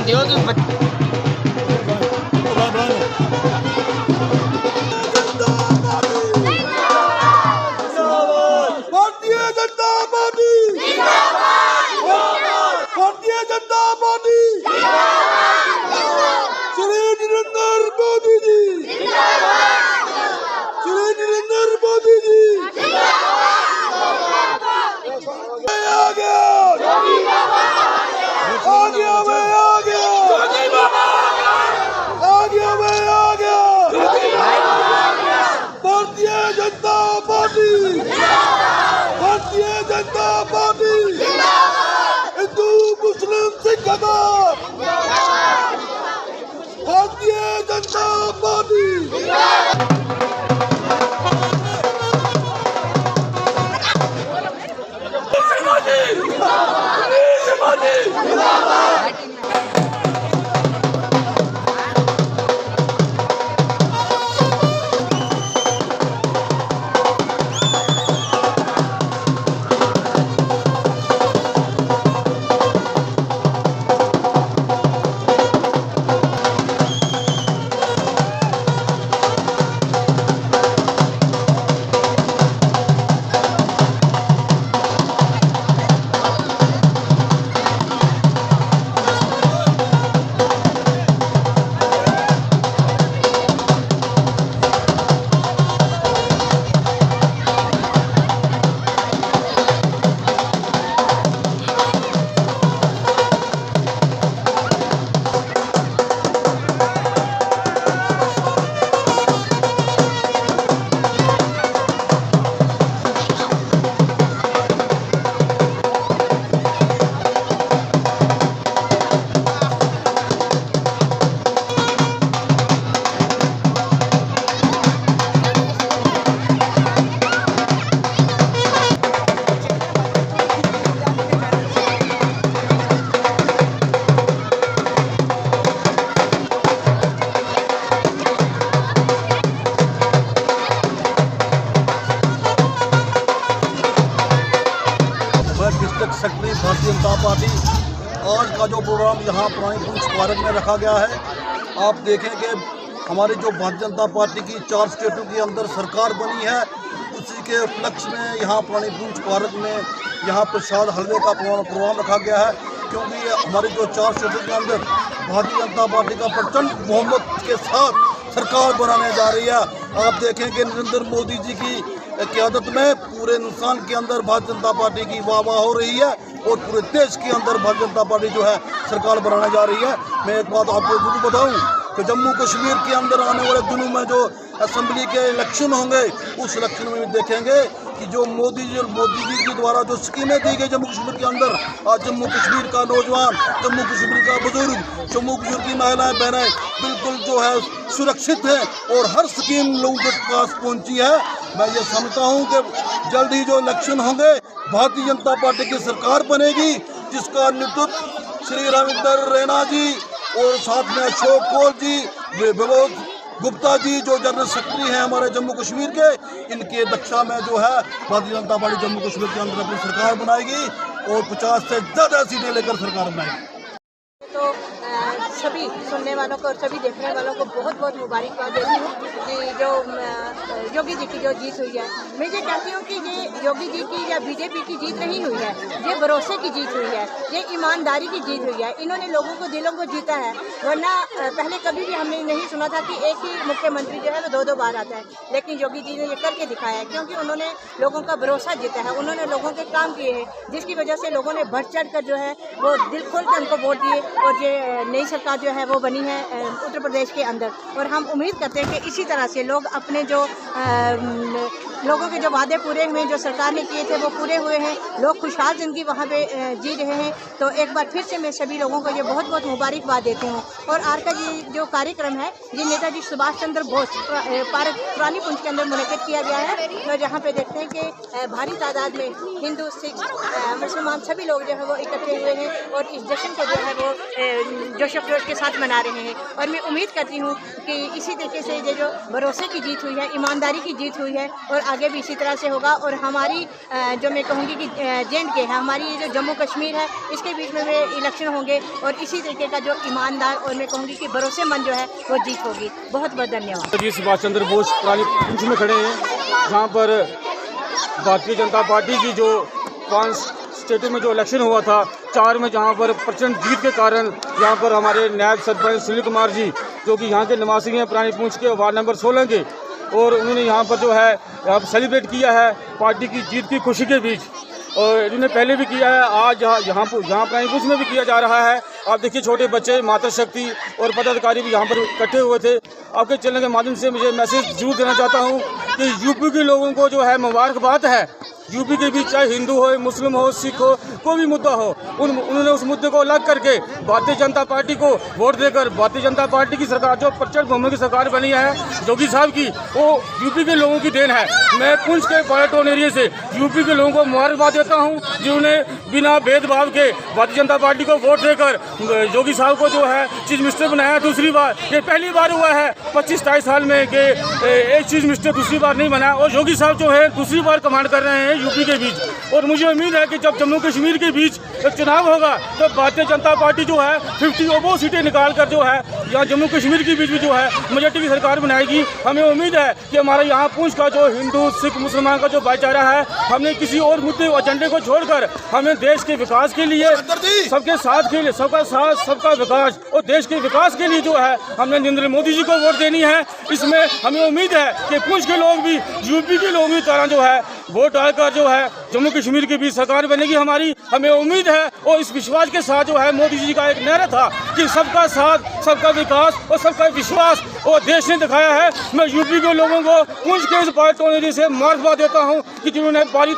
दियो तो Bharatiya Janata party Bharatiya Janata party Shri Narendra Modi ji Shri Narendra Modi ji आ गया भारतीय जनता पार्टी भारतीय जनता पार्टी हिंदू मुस्लिम Sikh Bharatiya Janata party district secretary Bharatiya Janata party. आज का जो प्रोग्राम यहाँ पुरानी पुलिस पार्क में रखा गया है, आप देखें कि हमारी जो भारतीय जनता पार्टी की 4 स्टेटों के अंदर सरकार बनी है, उसी के उपलक्ष्य में यहाँ पुरानी पुलिस पार्क में यहाँ प्रसाद हलवे का प्रोग्राम रखा गया है। क्योंकि हमारी जो 4 स्टेटों के अंदर भारतीय जनता पार्टी का प्रचंड बहुमत के साथ सरकार बनाने जा रही है। आप देखें कि नरेंद्र मोदी जी की क़यादत में पूरे हिंदुस्तान के अंदर भारतीय जनता पार्टी की वाह हो रही है और पूरे देश के अंदर भारतीय जनता पार्टी जो है सरकार बनाने जा रही है। मैं एक बात आपको जरूर बताऊं कि जम्मू कश्मीर के अंदर आने वाले दिनों में जो असेंबली के इलेक्शन होंगे, उस इलेक्शन में भी देखेंगे कि जो मोदी जी के द्वारा जो स्कीमें दी गई जम्मू कश्मीर के अंदर, आज जम्मू कश्मीर का नौजवान, जम्मू कश्मीर का बुजुर्ग, जम्मू कश्मीर की महिलाएं बहनें बिल्कुल जो है सुरक्षित हैं और हर स्कीम लोगों के पास पहुंची है। मैं ये समझता हूं कि जल्द ही जो इलेक्शन होंगे, भारतीय जनता पार्टी की सरकार बनेगी, जिसका नेतृत्व श्री रविंदर रैना जी और साथ में अशोक कौल जी, विनोद गुप्ता जी जो जनरल सेक्रेटरी हैं हमारे जम्मू कश्मीर के, इनके दक्षा में जो है भारतीय जनता पार्टी जम्मू कश्मीर के अंदर अपनी सरकार बनाएगी और 50 से ज़्यादा सीटें लेकर सरकार बनाएगी। तो सभी सुनने वालों को और सभी देखने वालों को बहुत बहुत मुबारकबाद देती हूँ कि जो योगी जी की जो जीत हुई है। मैं ये कहती हूँ कि ये योगी जी की या बीजेपी की जीत नहीं हुई है, ये भरोसे की जीत हुई है, ये ईमानदारी की जीत हुई है। इन्होंने लोगों को दिलों को जीता है, वरना पहले कभी भी हमने नहीं सुना था कि एक ही मुख्यमंत्री जो है वो 2-2 बार आता है। लेकिन योगी जी ने ये करके दिखाया है, क्योंकि उन्होंने लोगों का भरोसा जीता है, उन्होंने लोगों के काम किए हैं, जिसकी वजह से लोगों ने बढ़ चढ़ कर जो है वो दिल खोल कर उनको वोट दिए और ये नई सरकार जो है वो बनी है उत्तर प्रदेश के अंदर। और हम उम्मीद करते हैं कि इसी तरह से लोग अपने जो लोगों के जो वादे पूरे हुए, जो सरकार ने किए थे वो पूरे हुए हैं, लोग खुशहाल ज़िंदगी वहाँ पे जी रहे हैं। तो एक बार फिर से मैं सभी लोगों को ये बहुत बहुत मुबारकबाद देती हूँ। और आज का ये जो कार्यक्रम है ये नेताजी सुभाष चंद्र बोस पार्क पुरानी पुंछ के अंदर मुनक़िद किया गया है, तो जहाँ पे देखते हैं कि भारी तादाद में हिंदू, सिख, मुसलमान सभी लोग जो है वो इकट्ठे हुए हैं और इस जश्न को जो है वो जोशोखरोश के साथ मना रहे हैं। और मैं उम्मीद करती हूँ कि इसी तरीके से ये जो भरोसे की जीत हुई है, ईमानदारी की जीत हुई है, और आगे भी इसी तरह से होगा। और हमारी जो मैं कहूँगी कि J&K है, हमारी ये जो जम्मू कश्मीर है, इसके बीच में इलेक्शन होंगे और इसी तरीके का जो ईमानदार और मैं कहूँगी कि भरोसेमंद जो है वो जीत होगी। बहुत बहुत धन्यवाद। जी सुभाष चंद्र बोस पुरानी पुंछ में खड़े हैं, जहाँ पर भारतीय जनता पार्टी की जो 5 स्टेटों में जो इलेक्शन हुआ था, 4 में जहाँ पर प्रचंड जीत के कारण यहाँ पर हमारे नायब सरपंच सुनील कुमार जी, जो कि यहाँ के निवासी हैं पुरानी पुंछ के वार्ड नंबर 16 के, और उन्होंने यहाँ पर जो है यहाँ सेलिब्रेट किया है पार्टी की जीत की खुशी के बीच। और इन्होंने पहले भी किया है, आज यहाँ पुरानी पुंछ में भी किया जा रहा है। आप देखिए छोटे बच्चे, माता शक्ति और पदाधिकारी भी यहाँ पर इकट्ठे हुए थे। आपके चैनल के माध्यम से मुझे मैसेज जरूर देना चाहता हूँ कि यूपी के लोगों को जो है मुबारकबाद है। यूपी के बीच चाहे हिंदू हो, मुस्लिम हो, सिख हो, कोई भी मुद्दा हो, उन्होंने उस मुद्दे को अलग करके भारतीय जनता पार्टी को वोट देकर भारतीय जनता पार्टी की सरकार, जो प्रचंड बहुमत की सरकार बनी है योगी साहब की, वो यूपी के लोगों की देन है। मैं पुंछ के बॉर्डर एरिया से यूपी के लोगों को मुबारकबाद देता हूँ, जिन्होंने बिना भेदभाव के भारतीय जनता पार्टी को वोट देकर योगी साहब को जो है चीफ मिनिस्टर बनाया। दूसरी बार, ये पहली बार हुआ है 25-27 साल में कि एक चीफ मिनिस्टर दूसरी बार नहीं बना, और योगी साहब जो है दूसरी बार कमांड कर रहे हैं यूपी के बीच। और मुझे उम्मीद है कि जब जम्मू कश्मीर के बीच एक चुनाव होगा तो भारतीय जनता पार्टी जो है 50 ओबो सीटें निकाल कर जो है यहाँ जम्मू कश्मीर के बीच भी जो है मेजॉरिटी की सरकार बनाएगी। हमें उम्मीद है कि हमारे यहाँ पुंछ का जो हिंदू, सिख, मुसलमान का जो भाईचारा है, हमने किसी और मुद्दे एजेंडे को छोड़कर हमें देश के विकास के लिए, सबके साथ के लिए, सबका साथ सबका विकास और देश के विकास के लिए जो है हमने नरेंद्र मोदी जी को वोट देनी है। इसमें हमें उम्मीद है कि पुंछ के लोग भी यूपी के लोग भी तरह जो है वोट डालकर जो है जम्मू कश्मीर के बीच सरकार बनेगी हमारी। हमें उम्मीद है और इस विश्वास के साथ जो है मोदी जी का एक नारा था कि सबका साथ, सबका विकास और सबका विश्वास, और देश ने दिखाया है। मैं यूपी के लोगों को पुंछ के इस पार्टी से मुबारकबाद देता हूँ कि जिन्होंने बड़ी